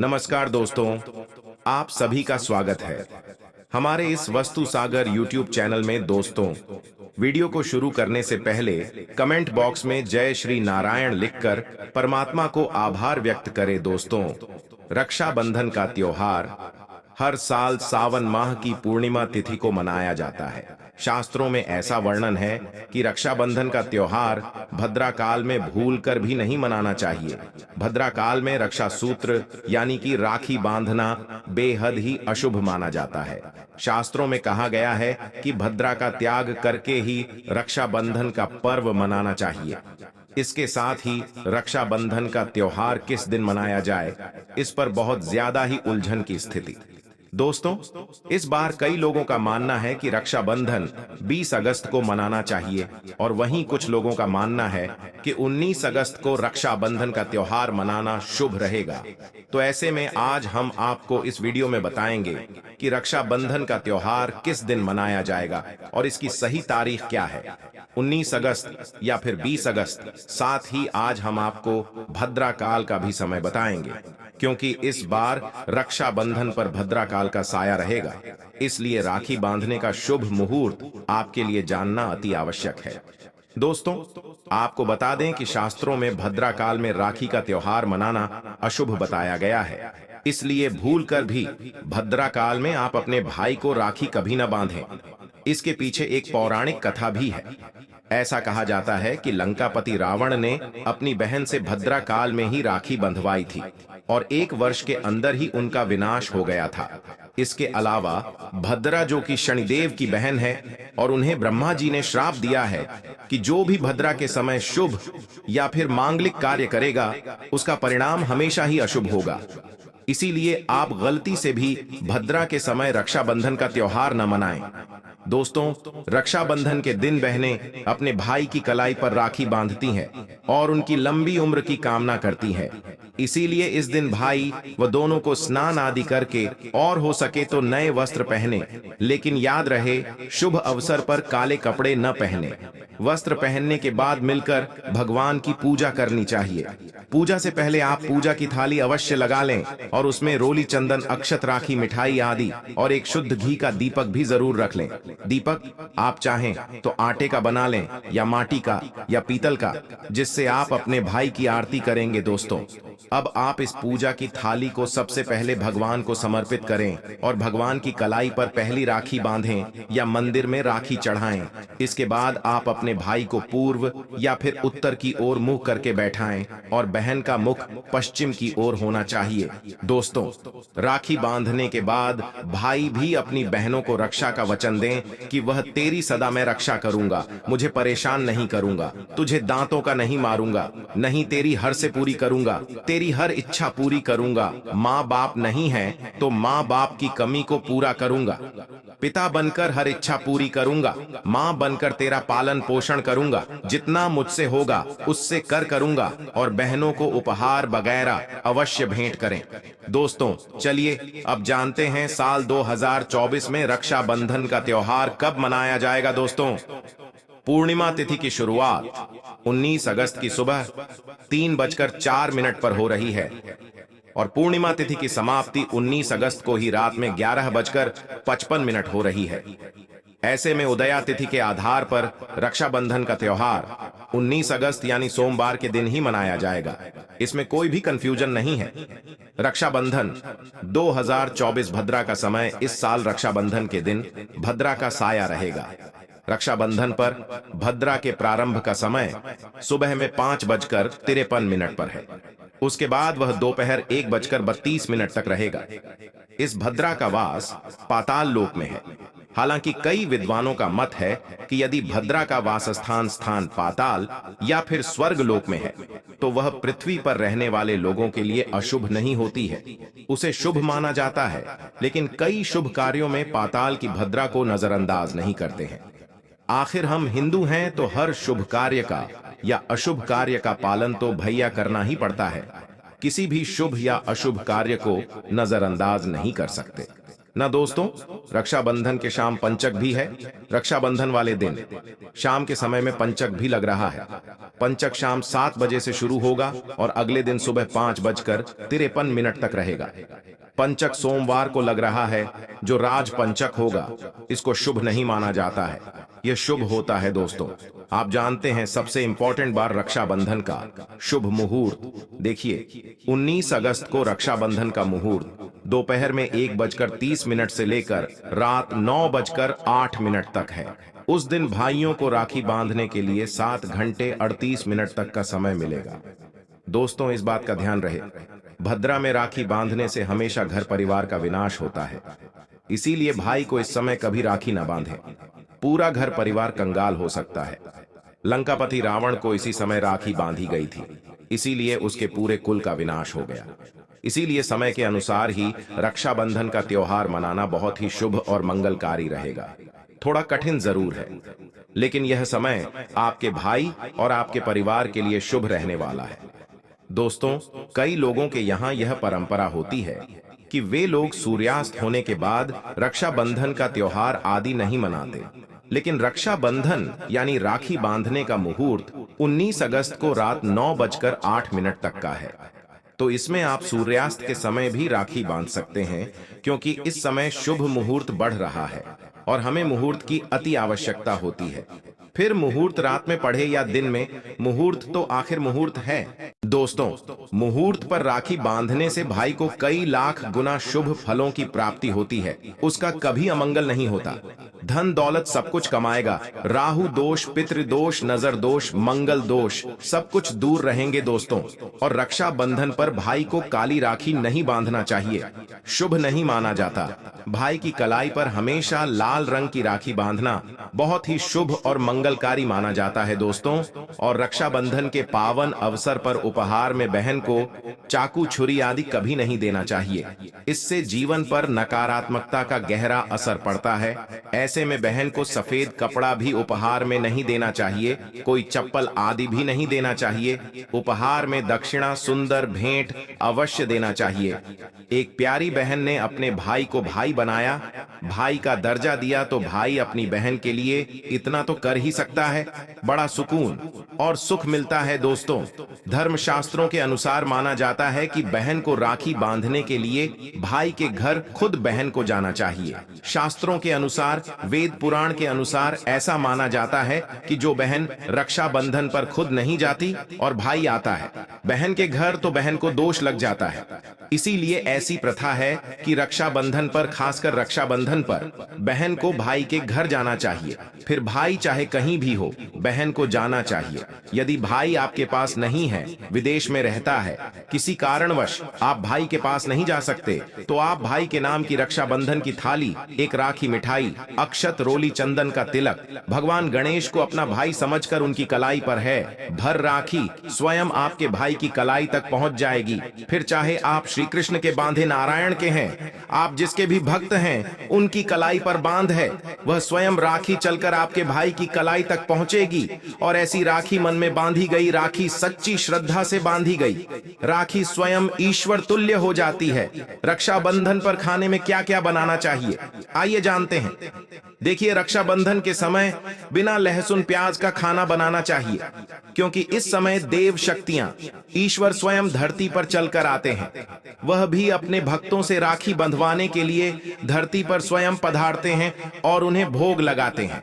नमस्कार दोस्तों, आप सभी का स्वागत है हमारे इस वस्तु सागर यूट्यूब चैनल में। दोस्तों, वीडियो को शुरू करने से पहले कमेंट बॉक्स में जय श्री नारायण लिखकर परमात्मा को आभार व्यक्त करें। दोस्तों, रक्षाबंधन का त्योहार हर साल सावन माह की पूर्णिमा तिथि को मनाया जाता है। शास्त्रों में ऐसा वर्णन है कि रक्षाबंधन का त्योहार भद्रा काल में भूलकर भी नहीं मनाना चाहिए। भद्रा काल में रक्षा सूत्र यानी कि राखी बांधना बेहद ही अशुभ माना जाता है। शास्त्रों में कहा गया है कि भद्रा का त्याग करके ही रक्षाबंधन का पर्व मनाना चाहिए। इसके साथ ही रक्षाबंधन का त्योहार किस दिन मनाया जाए, इस पर बहुत ज्यादा ही उलझन की स्थिति। दोस्तों, इस बार कई लोगों का मानना है कि रक्षाबंधन 20 अगस्त को मनाना चाहिए और वहीं कुछ लोगों का मानना है कि 19 अगस्त को रक्षाबंधन का त्योहार मनाना शुभ रहेगा। तो ऐसे में आज हम आपको इस वीडियो में बताएंगे कि रक्षाबंधन का त्योहार किस दिन मनाया जाएगा और इसकी सही तारीख क्या है, 19 अगस्त या फिर 20 अगस्त। साथ ही आज हम आपको भद्रा काल का भी समय बताएंगे, क्योंकि इस बार रक्षाबंधन पर भद्रा काल का साया रहेगा। इसलिए राखी बांधने का शुभ मुहूर्त आपके लिए जानना अति आवश्यक है। दोस्तों, आपको बता दें कि शास्त्रों में भद्रा काल में राखी का त्योहार मनाना अशुभ बताया गया है। इसलिए भूलकर भी भद्रा काल में आप अपने भाई को राखी कभी न बांधें। इसके पीछे एक पौराणिक कथा भी है। ऐसा कहा जाता है कि लंकापति रावण ने अपनी बहन से भद्रा काल में ही राखी बंधवाई थी और 1 वर्ष के अंदर ही उनका विनाश हो गया था। इसके अलावा भद्रा, जो कि शनिदेव की बहन है, और उन्हें ब्रह्मा जी ने श्राप दिया है कि जो भी भद्रा के समय शुभ या फिर मांगलिक कार्य करेगा, उसका परिणाम हमेशा ही अशुभ होगा। इसीलिए आप गलती से भी भद्रा के समय रक्षाबंधन का त्योहार न मनाएं। दोस्तों, रक्षाबंधन के दिन बहनें अपने भाई की कलाई पर राखी बांधती हैं और उनकी लंबी उम्र की कामना करती हैं। इसीलिए इस दिन भाई व दोनों को स्नान आदि करके और हो सके तो नए वस्त्र पहने, लेकिन याद रहे शुभ अवसर पर काले कपड़े न पहने। वस्त्र पहनने के बाद मिलकर भगवान की पूजा करनी चाहिए। पूजा से पहले आप पूजा की थाली अवश्य लगा लें और उसमें रोली, चंदन, अक्षत, राखी, मिठाई आदि और एक शुद्ध घी का दीपक भी जरूर रख लें। दीपक आप चाहें तो आटे का बना लें या माटी का या पीतल का, जिससे आप अपने भाई की आरती करेंगे। दोस्तों, अब आप इस पूजा की थाली को सबसे पहले भगवान को समर्पित करें और भगवान की कलाई पर पहली राखी बांधें या मंदिर में राखी चढ़ाएं। इसके बाद आप अपने भाई को पूर्व या फिर उत्तर की ओर मुंह करके बैठाएं और बहन का मुख पश्चिम की ओर होना चाहिए। दोस्तों, राखी बांधने के बाद भाई भी अपनी बहनों को रक्षा का वचन दें कि वह तेरी सदा मैं रक्षा करूंगा, मुझे परेशान नहीं करूंगा, तुझे दांतों का नहीं मारूंगा, नहीं तेरी हर से पूरी करूंगा, तेरी हर इच्छा पूरी करूंगा। माँ बाप नहीं है तो माँ बाप की कमी को पूरा करूंगा। पिता बनकर हर इच्छा पूरी करूंगा। माँ बनकर तेरा पालन पोषण करूंगा। जितना मुझसे होगा उससे करूंगा और बहनों को उपहार वगैरह अवश्य भेंट करें। दोस्तों, चलिए अब जानते हैं साल 2024 में रक्षाबंधन का त्योहार कब मनाया जाएगा। दोस्तों, पूर्णिमा तिथि की शुरुआत 19 अगस्त की सुबह 3:04 पर हो रही है और पूर्णिमा तिथि की समाप्ति 19 अगस्त को ही रात में 11:55 हो रही है। ऐसे में उदया तिथि के आधार पर रक्षाबंधन का त्योहार 19 अगस्त यानी सोमवार के दिन ही मनाया जाएगा। इसमें कोई भी कंफ्यूजन नहीं है। रक्षाबंधन 2024 भद्रा का समय इस साल रक्षाबंधन के दिन भद्रा का साया रहेगा। रक्षाबंधन पर भद्रा के प्रारंभ का समय सुबह में 5:53 पर है। उसके बाद वह दोपहर 1:32 तक रहेगा। इस भद्रा का वास पाताल लोक में है। हालांकि कई विद्वानों का मत है कि यदि भद्रा का वासस्थान पाताल या फिर स्वर्ग लोक में है तो वह पृथ्वी पर रहने वाले लोगों के लिए अशुभ नहीं होती है, उसे शुभ माना जाता है। लेकिन कई शुभ कार्यों में पाताल की भद्रा को नजरअंदाज नहीं करते हैं। आखिर हम हिंदू हैं तो हर शुभ कार्य का या अशुभ कार्य का पालन तो भैया करना ही पड़ता है। किसी भी शुभ या अशुभ कार्य को नजरअंदाज नहीं कर सकते। ना दोस्तों, रक्षाबंधन के शाम पंचक भी है। रक्षाबंधन वाले दिन शाम के समय में पंचक भी लग रहा है। पंचक शाम 7 बजे से शुरू होगा और अगले दिन सुबह 5:53 तक रहेगा। पंचक सोमवार को लग रहा है, जो राज पंचक होगा। इसको शुभ नहीं माना जाता है, यह शुभ होता है दोस्तों। आप जानते हैं सबसे इंपॉर्टेंट बार रक्षाबंधन का शुभ मुहूर्त। देखिए, 19 अगस्त को रक्षाबंधन का मुहूर्त दोपहर में 1:30 से लेकर रात 9:08 तक है। उस दिन भाइयों को राखी बांधने के लिए 7 घंटे 38 मिनट तक का समय मिलेगा। दोस्तों, इस बात का ध्यान रहे, भद्रा में राखी बांधने से हमेशा घर परिवार का विनाश होता है। इसीलिए भाई को इस समय कभी राखी ना बांधे, पूरा घर परिवार कंगाल हो सकता है। लंकापति रावण को इसी समय राखी बांधी गई थी, इसीलिए उसके पूरे कुल का विनाश हो गया। इसीलिए समय के अनुसार ही रक्षाबंधन का त्योहार मनाना बहुत ही शुभ और मंगलकारी रहेगा। थोड़ा कठिन जरूर है, लेकिन यह समय आपके भाई और आपके परिवार के लिए शुभ रहने वाला है। दोस्तों, कई लोगों के यहाँ यह परंपरा होती है कि वे लोग सूर्यास्त होने के बाद रक्षाबंधन का त्योहार आदि नहीं मनाते, लेकिन रक्षाबंधन यानी राखी बांधने का मुहूर्त 19 अगस्त को रात 9:08 तक का है। तो इसमें आप सूर्यास्त के समय भी राखी बांध सकते हैं, क्योंकि इस समय शुभ मुहूर्त बढ़ रहा है और हमें मुहूर्त की अति आवश्यकता होती है। फिर मुहूर्त रात में पढ़े या दिन में, मुहूर्त तो आखिर मुहूर्त है। दोस्तों, मुहूर्त पर राखी बांधने से भाई को कई लाख गुना शुभ फलों की प्राप्ति होती है। उसका कभी अमंगल नहीं होता। धन दौलत सब कुछ कमाएगा। राहु दोष, पितृ दोष, नजर दोष, मंगल दोष सब कुछ दूर रहेंगे दोस्तों। और रक्षाबंधन पर भाई को काली राखी नहीं बांधना चाहिए, शुभ नहीं माना जाता। भाई की कलाई पर हमेशा लाल रंग की राखी बांधना बहुत ही शुभ और मंगलकारी माना जाता है दोस्तों। और रक्षाबंधन के पावन अवसर पर उपहार में बहन को चाकू, छुरी आदि कभी नहीं देना चाहिए। इससे जीवन पर नकारात्मकता का गहरा असर पड़ता है। ऐसे में बहन को सफेद कपड़ा भी उपहार में नहीं देना चाहिए, कोई चप्पल आदि भी नहीं देना चाहिए। उपहार में दक्षिणा, सुंदर भेंट अवश्य देना चाहिए। एक प्यारी बहन ने अपने भाई को भाई बनाया, भाई का दर्जा दिया, तो भाई अपनी बहन के लिए इतना तो कर ही सकता है। बड़ा सुकून और सुख मिलता है दोस्तों। धर्मशास्त्रों के अनुसार माना जाता है कि बहन को राखी बांधने के लिए भाई के घर खुद बहन को जाना चाहिए। शास्त्रों के अनुसार, वेद पुराण के अनुसार ऐसा माना जाता है कि जो बहन रक्षाबंधन पर खुद नहीं जाती और भाई आता है बहन के घर, तो बहन को दोष लग जाता है। इसीलिए ऐसी प्रथा है कि रक्षाबंधन पर, खासकर रक्षाबंधन पर, बहन को भाई के घर जाना चाहिए। फिर भाई चाहे कहीं भी हो, बहन को जाना चाहिए। यदि भाई आपके पास नहीं है, विदेश में रहता है, किसी कारणवश आप भाई के पास नहीं जा सकते, तो आप भाई के नाम की रक्षाबंधन की थाली, एक राखी, मिठाई, अक्षत, रोली, चंदन का तिलक, भगवान गणेश को अपना भाई समझकर उनकी कलाई पर है भर राखी स्वयं आपके भाई की कलाई तक पहुंच जाएगी। फिर चाहे आप श्री कृष्ण के बांधे नारायण के हैं, आप जिसके भी भक्त हैं, उनकी कलाई पर बांध है, वह स्वयं राखी चलकर आपके भाई की कलाई तक पहुंचेगी। और ऐसी राखी मन में बांधी गई राखी सच्ची श्रद्धा से बांधी गई राखी स्वयं ईश्वर तुल्य हो जाती है। रक्षाबंधन पर खाने में क्या क्या बनाना चाहिए, आइए जानते हैं। देखिए, रक्षाबंधन के समय बिना लहसुन प्याज का खाना बनाना चाहिए, क्योंकि इस समय देव शक्तियां, ईश्वर स्वयं धरती पर चलकर आते हैं। वह भी अपने भक्तों से राखी बंधवाने के लिए धरती पर स्वयं पधारते हैं और उन्हें भोग लगाते हैं।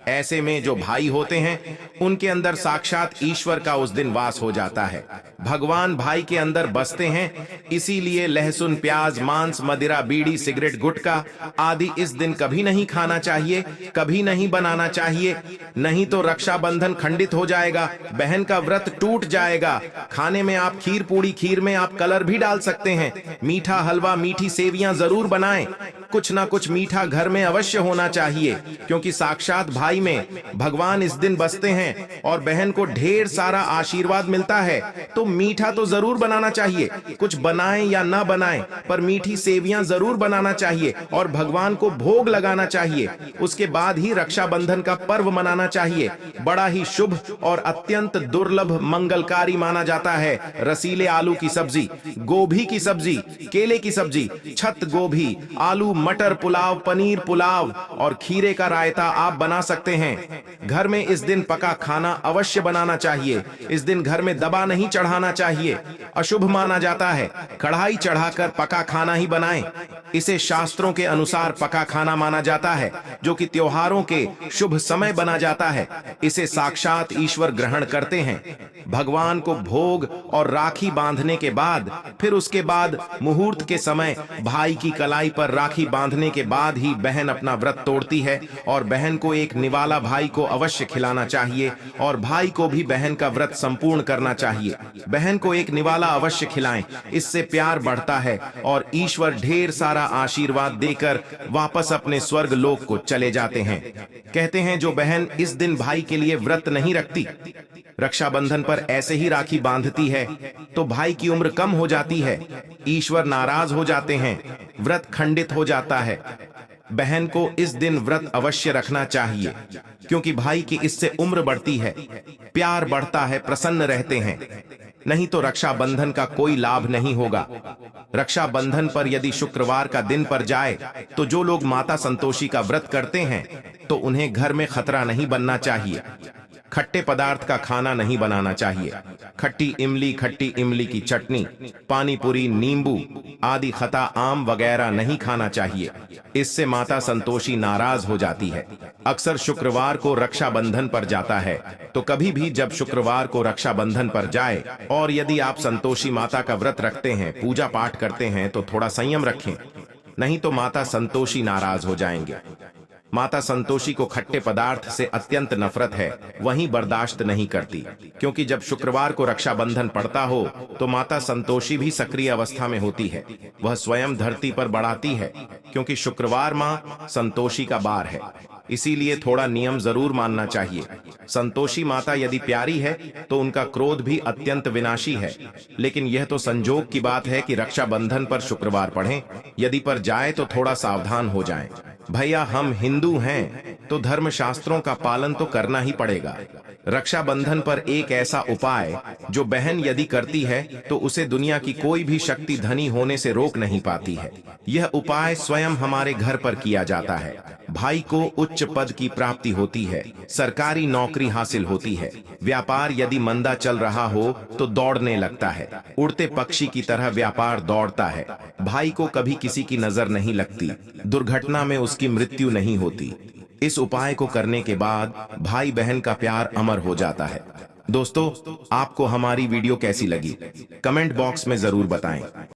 ऐसे में जो भाई होते हैं, उनके अंदर साक्षात ईश्वर का उस दिन वास हो जाता है। भगवान भाई के अंदर बसते हैं। इसीलिए लहसुन प्याज, मांस, मदिरा, बीड़ी, सिगरेट, गुटखा आदि इस दिन कभी नहीं खाना चाहिए, कभी नहीं बनाना चाहिए। नहीं तो रक्षाबंधन खंडित हो जाएगा, बहन का व्रत टूट जाएगा। खाने में आप खीर पूड़ी, खीर में आप कलर भी डाल सकते हैं। मीठा हलवा, मीठी सेवियां जरूर बनाएं। कुछ ना कुछ मीठा घर में अवश्य होना चाहिए, क्योंकि साक्षात भाई में भगवान इस दिन बसते हैं और बहन को ढेर सारा आशीर्वाद मिलता है। तो मीठा तो जरूर बनाना चाहिए, कुछ बनाएं या ना बनाएं, पर मीठी सेवियां जरूर बनाना चाहिए और भगवान को भोग लगाना चाहिए। उसके बाद ही रक्षाबंधन का पर्व मनाना चाहिए। बड़ा ही शुभ और अत्यंत दुर्लभ मंगलकारी माना जाता है। रसीले आलू की सब्जी, गोभी की सब्जी, केले की सब्जी, छत गोभी, आलू मटर पुलाव, पनीर पुलाव और खीरे का रायता आप बना सकते हैं। घर में इस दिन पका खाना अवश्य बनाना चाहिए। इस दिन घर में दबा नहीं चढ़ाना चाहिए, अशुभ माना जाता है। कढ़ाई चढ़ाकर पका खाना ही बनाएं। इसे शास्त्रों के अनुसार पका खाना माना जाता है, जो कि त्योहारों के शुभ समय बना जाता है। इसे साक्षात ईश्वर ग्रहण करते हैं। भगवान को भोग और राखी बांधने के बाद फिर उसके बाद मुहूर्त के समय भाई की कलाई पर राखी बांधने के बाद ही बहन अपना व्रत तोड़ती है और बहन को एक निवाला भाई को अवश्य खिलाना चाहिए और भाई को भी बहन का व्रत संपूर्ण करना चाहिए। बहन को एक निवाला अवश्य खिलाएं, इससे प्यार बढ़ता है और ईश्वर ढेर सारा आशीर्वाद देकर वापस अपने स्वर्ग लोक को चले जाते हैं। कहते हैं जो बहन इस दिन भाई के लिए व्रत नहीं रखती, रक्षाबंधन पर ऐसे ही राखी बांधती है, तो भाई की उम्र कम हो जाती है, ईश्वर नाराज हो जाते हैं, व्रत खंडित हो जाता है। बहन को इस दिन व्रत अवश्य रखना चाहिए, क्योंकि भाई की इससे उम्र बढ़ती है, प्यार बढ़ता है, प्रसन्न रहते हैं। नहीं तो रक्षाबंधन का कोई लाभ नहीं होगा। रक्षाबंधन पर यदि शुक्रवार का दिन पर जाए तो जो लोग माता संतोषी का व्रत करते हैं तो उन्हें घर में खतरा नहीं बनना चाहिए। खट्टे पदार्थ का खाना नहीं बनाना चाहिए। खट्टी इमली की चटनी, पानी पूरी, नींबू आदि खटा आम वगैरह नहीं खाना चाहिए। इससे माता संतोषी नाराज हो जाती है। अक्सर शुक्रवार को रक्षाबंधन पर जाता है, तो कभी भी जब शुक्रवार को रक्षाबंधन पर जाए और यदि आप संतोषी माता का व्रत रखते हैं, पूजा पाठ करते हैं, तो थोड़ा संयम रखें, नहीं तो माता संतोषी नाराज हो जाएंगे। माता संतोषी को खट्टे पदार्थ से अत्यंत नफरत है, वहीं बर्दाश्त नहीं करती, क्योंकि जब शुक्रवार को रक्षाबंधन पड़ता हो तो माता संतोषी भी सक्रिय अवस्था में होती है। वह स्वयं धरती पर बढ़ाती है, क्योंकि शुक्रवार मां संतोषी का बार है। इसीलिए थोड़ा नियम जरूर मानना चाहिए। संतोषी माता यदि प्यारी है तो उनका क्रोध भी अत्यंत विनाशी है, लेकिन यह तो संजोग की बात है कि रक्षाबंधन पर शुक्रवार पढ़ें। यदि पर जाए तो थोड़ा सावधान हो जाएं। भैया हम हिंदू हैं तो धर्म शास्त्रों का पालन तो करना ही पड़ेगा। रक्षाबंधन पर एक ऐसा उपाय जो बहन यदि करती है तो उसे दुनिया की कोई भी शक्ति धनी होने से रोक नहीं पाती है। यह उपाय स्वयं हमारे घर पर किया जाता है। भाई को उच्च पद की प्राप्ति होती है, सरकारी नौकरी हासिल होती है, व्यापार यदि मंदा चल रहा हो तो दौड़ने लगता है, उड़ते पक्षी की तरह व्यापार दौड़ता है। भाई को कभी किसी की नजर नहीं लगती, दुर्घटना में उसकी मृत्यु नहीं होती। इस उपाय को करने के बाद भाई बहन का प्यार अमर हो जाता है। दोस्तों, आपको हमारी वीडियो कैसी लगी? कमेंट बॉक्स में जरूर बताएं।